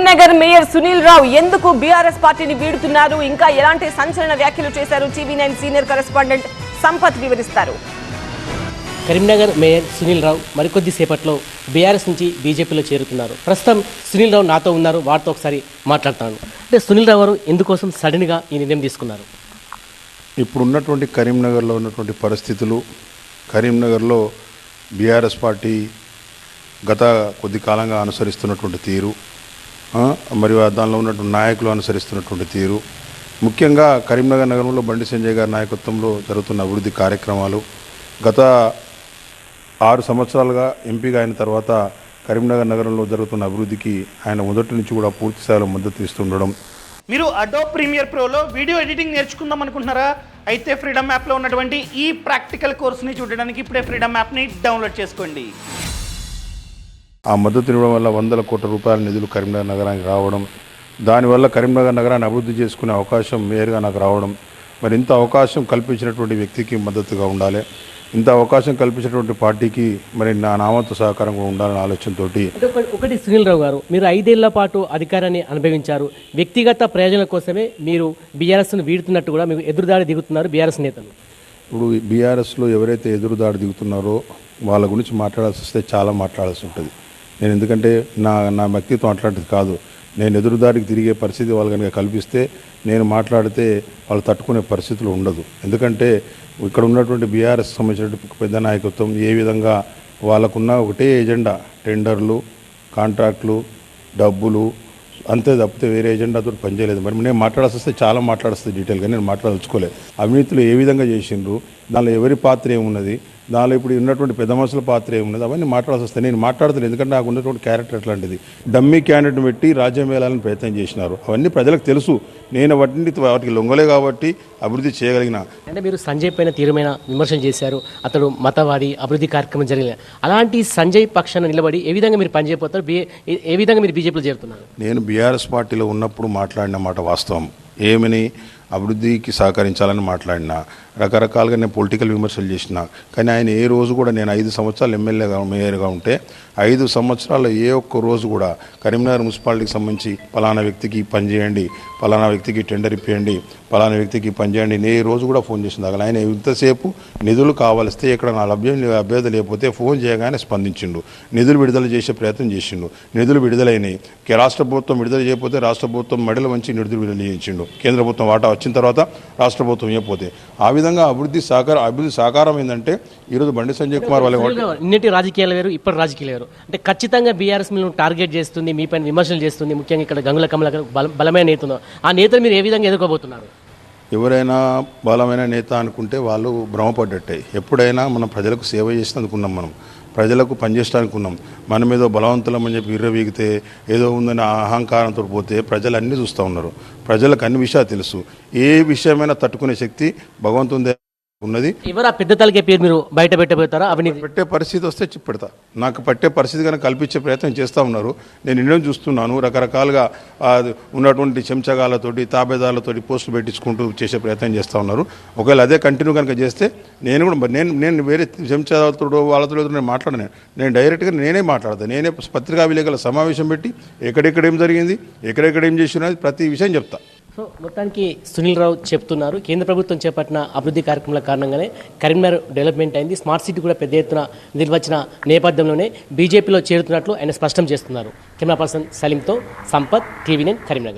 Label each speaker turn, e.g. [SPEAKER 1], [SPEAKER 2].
[SPEAKER 1] Karimnagar mayor Sunil Rao ఎందుకు BRS పార్టీని వీడుతున్నారు, ఇంకా ఎలాంటి సంచలన వ్యాఖ్యలు చేశారు టీవీ9 సీనియర్ కరెస్పాండెంట్ సంపత్ వివరిస్తారు.
[SPEAKER 2] కరీంనగర్ మేయర్ సునీల్ రావు మరికొద్ది సేపట్లో బీఆర్ఎస్ నుంచి బీజేపీలో చేరుతున్నారు. ప్రస్తుతం సునీల్ రావు నాతో ఉన్నారు, వారితో ఒకసారి మాట్లాడతాను. అంటే సునీల్ రావు గారు ఎందుకోసం సడన్గా ఈ నిర్ణయం తీసుకున్నారు?
[SPEAKER 3] ఇప్పుడున్నటువంటి కరీంనగర్లో ఉన్నటువంటి పరిస్థితులు, కరీంనగర్లో బీఆర్ఎస్ పార్టీ గత కొద్ది కాలంగా అనుసరిస్తున్నటువంటి తీరు, మరియు దానిలో ఉన్నటువంటి నాయకులు అనుసరిస్తున్నటువంటి తీరు, ముఖ్యంగా కరీంనగర్ నగరంలో బండి సంజయ్ గారి నాయకత్వంలో జరుగుతున్న అభివృద్ధి కార్యక్రమాలు, గత 6 సంవత్సరాలుగా ఎంపీగా అయిన తర్వాత కరీంనగర్ నగరంలో జరుగుతున్న అభివృద్ధికి ఆయన మొదటి నుంచి కూడా పూర్తి స్థాయిలో మద్దతు ఇస్తుండడం.
[SPEAKER 4] మీరు అడోబ్ ప్రీమియర్ ప్రోలో వీడియో ఎడిటింగ్ నేర్చుకుందాం అనుకుంటున్నారా? అయితే ఫ్రీడమ్ యాప్లో ఉన్నటువంటి ఈ ప్రాక్టికల్ కోర్సుని చూడడానికి ఇప్పుడే ఫ్రీడమ్ యాప్ని డౌన్లోడ్ చేసుకోండి.
[SPEAKER 3] ఆ మద్దతు ఇవ్వడం వల్ల 100 కోట్ల రూపాయల నిధులు కరీంనగర్ నగరానికి రావడం, దానివల్ల కరీంనగర్ నగరాన్ని అభివృద్ధి చేసుకునే అవకాశం మేయర్గా నాకు రావడం. మరి ఇంత అవకాశం కల్పించినటువంటి వ్యక్తికి మద్దతుగా ఉండాలి, ఇంత అవకాశం కల్పించినటువంటి పార్టీకి మరి నా నామంతో సహకారం కూడా ఉండాలనే ఆలోచనతో.
[SPEAKER 2] ఒకటి సునీల్ రావు గారు, మీరు 5 ఏళ్ల పాటు అధికారాన్ని అనుభవించారు. వ్యక్తిగత ప్రయోజనాల కోసమే మీరు బీఆర్ఎస్ను వీడుతున్నట్టు కూడా మీకు ఎదురుదాడి దిగుతున్నారు బీఆర్ఎస్ నేతలు.
[SPEAKER 3] ఇప్పుడు బీఆర్ఎస్లో ఎవరైతే ఎదురుదాడి దిగుతున్నారో వాళ్ళ గురించి మాట్లాడాల్సి వస్తే చాలా మాట్లాడాల్సి ఉంటుంది. నేను ఎందుకంటే నా వ్యక్తిత్వం అట్లాంటిది కాదు. నేను ఎదురుదారికి తిరిగే పరిస్థితి వాళ్ళు కనుక కల్పిస్తే నేను మాట్లాడితే వాళ్ళు తట్టుకునే పరిస్థితులు ఉండదు. ఎందుకంటే ఇక్కడ ఉన్నటువంటి బీఆర్ఎస్ సంబంధించినటువంటి పెద్ద నాయకత్వం ఏ విధంగా వాళ్ళకున్న ఒకటే ఎజెండా, టెండర్లు, కాంట్రాక్టులు, డబ్బులు, అంతే తప్పితే వేరే ఎజెండాతో పనిచేయలేదు. మరి నేను మాట్లాడాల్సి వస్తే చాలా మాట్లాడుస్తుంది డీటెయిల్గా, నేను మాట్లాడదలుచుకోలేదు. అవినీతిలో ఏ విధంగా చేసిండ్రు, దానిలో ఎవరి పాత్ర ఏమున్నది, దానిలో ఇప్పుడు ఉన్నటువంటి పెద్ద మనుషుల పాత్ర ఏమున్నది, అవన్నీ మాట్లాడాల్సి వస్తాయి. నేను మాట్లాడతాను ఎందుకంటే నాకు ఉన్నటువంటి క్యారెక్టర్ అట్లాంటిది. డమ్మీ క్యాండిడేట్ పెట్టి రాజ్యం వేయాలని ప్రయత్నం చేసినారు, అవన్నీ ప్రజలకు తెలుసు. నేను వాటికి లొంగలే కాబట్టి అభివృద్ధి చేయగలిగిన.
[SPEAKER 2] అంటే మీరు సంజయ్ పైన తీవ్రమైన విమర్శలు చేశారు, అతడు మతవాది, అభివృద్ధి కార్యక్రమం జరిగిన. అలాంటి సంజయ్ పక్షాన నిలబడి ఏ విధంగా మీరు పనిచేయబోతారు, ఏ విధంగా మీరు బీజేపీలో చేరుతున్నారు?
[SPEAKER 3] నేను బీఆర్ఎస్ పార్టీలో ఉన్నప్పుడు మాట్లాడిన మాట వాస్తవం. ఏమని అభివృద్ధికి సహకరించాలని మాట్లాడినా, రకరకాలుగా నేను పొలిటికల్ విమర్శలు చేసిన. కానీ ఆయన ఏ రోజు కూడా, నేను 5 సంవత్సరాలు ఎమ్మెల్యేగా మేయర్గా ఉంటే 5 సంవత్సరాల్లో ఏ ఒక్క రోజు కూడా కరీంనగర్ మున్సిపాలిటీకి సంబంధించి పలానా వ్యక్తికి పనిచేయండి, పలానా వ్యక్తికి టెండర్ ఇప్పియండి, పలానా వ్యక్తికి పనిచేయండి, నేను ఏ రోజు కూడా ఫోన్ చేసిన దాకా. ఆయన ఇంతసేపు నిధులు కావాలిస్తే, ఇక్కడ నా అభ్యర్థి లేకపోతే ఫోన్ చేయగానే స్పందించిండు, నిధులు విడుదల చేసే ప్రయత్నం చేసిండు. నిధులు విడుదలైనవి. రాష్ట్ర ప్రభుత్వం విడుదల చేయకపోతే రాష్ట్ర ప్రభుత్వం మెడలు వంచి నిధులు విడుదల చేయించిండు. కేంద్ర ప్రభుత్వం వాటా వచ్చిన తర్వాత రాష్ట్ర ప్రభుత్వం ఇవ్వకపోతే ఆ విధంగా అభివృద్ధి సహకారం ఏంటంటే ఈరోజు బండి సంజయ్ కుమార్ వాళ్ళ
[SPEAKER 2] ఇన్నటి రాజకీయాలు వేరు, ఇప్పటి రాజకీయాలు వేరు. అంటే ఖచ్చితంగా బీఆర్ఎస్ మీరు టార్గెట్ చేస్తుంది, మీ పైన విమర్శలు చేస్తుంది, ముఖ్యంగా ఇక్కడ గంగుల కమలాకర్ బలమైన నేత. ఆ నేతలు మీరు ఏ విధంగా ఎదుర్కోబోతున్నారు?
[SPEAKER 3] ఎవరైనా బలమైన నేత అనుకుంటే వాళ్ళు భ్రమపడ్డట్టే. ఎప్పుడైనా మనం ప్రజలకు సేవ చేసినందుకున్నాం, మనం ప్రజలకు పనిచేయడానికి ఉన్నాం. మన మీద బలవంతులం అని చెప్పి విర్రవీగితే, ఏదో ఉందని అహంకారంతో పోతే ప్రజలు అన్నీ చూస్తూ ఉన్నారు. ప్రజలకు అన్ని విషయాలు తెలుసు. ఏ విషయమైనా తట్టుకునే శక్తి భగవంతుని ఉన్నది.
[SPEAKER 2] ఎవరు ఆ పెద్ద తలకే పేరు మీరు బయట పెట్టబోతారా? అవినీతి
[SPEAKER 3] పెట్టే పరిస్థితి వస్తే పెడతా. నాకు పట్టే పరిస్థితి కనుక కల్పించే ప్రయత్నం చేస్తూ ఉన్నారు. నేను ఇండియన్ చూస్తున్నాను, రకరకాలుగా ఉన్నటువంటి చెంచగాలతోటి, తాబేదాలతోటి పోస్టులు పెట్టించుకుంటూ చేసే ప్రయత్నం చేస్తూ ఉన్నారు. ఒకవేళ అదే కంటిన్యూ కనుక చేస్తే నేను కూడా నేను వేరే చెంచగాలతో వాళ్ళతో నేను మాట్లాడను. నేను డైరెక్ట్గా నేనే మాట్లాడతాను. నేనే పత్రికా విలేకరుల సమావేశం పెట్టి ఎక్కడెక్కడ ఏం జరిగింది, ఎక్కడెక్కడ ఏం చేసినది ప్రతి విషయం చెప్తా.
[SPEAKER 2] సో మొత్తానికి సునీల్ రావు చెప్తున్నారు, కేంద్ర ప్రభుత్వం చేపట్టిన అభివృద్ధి కార్యక్రమాల కారణంగానే కరీంనగర్ డెవలప్మెంట్ అయింది, స్మార్ట్ సిటీ కూడా పెద్ద ఎత్తున నిర్వచన నేపథ్యంలోనే బీజేపీలో చేరుతున్నట్లు ఆయన స్పష్టం చేస్తున్నారు. కెమెరా పర్సన్ సలీంతో సంపత్, టీవీ9 కరీంనగర్.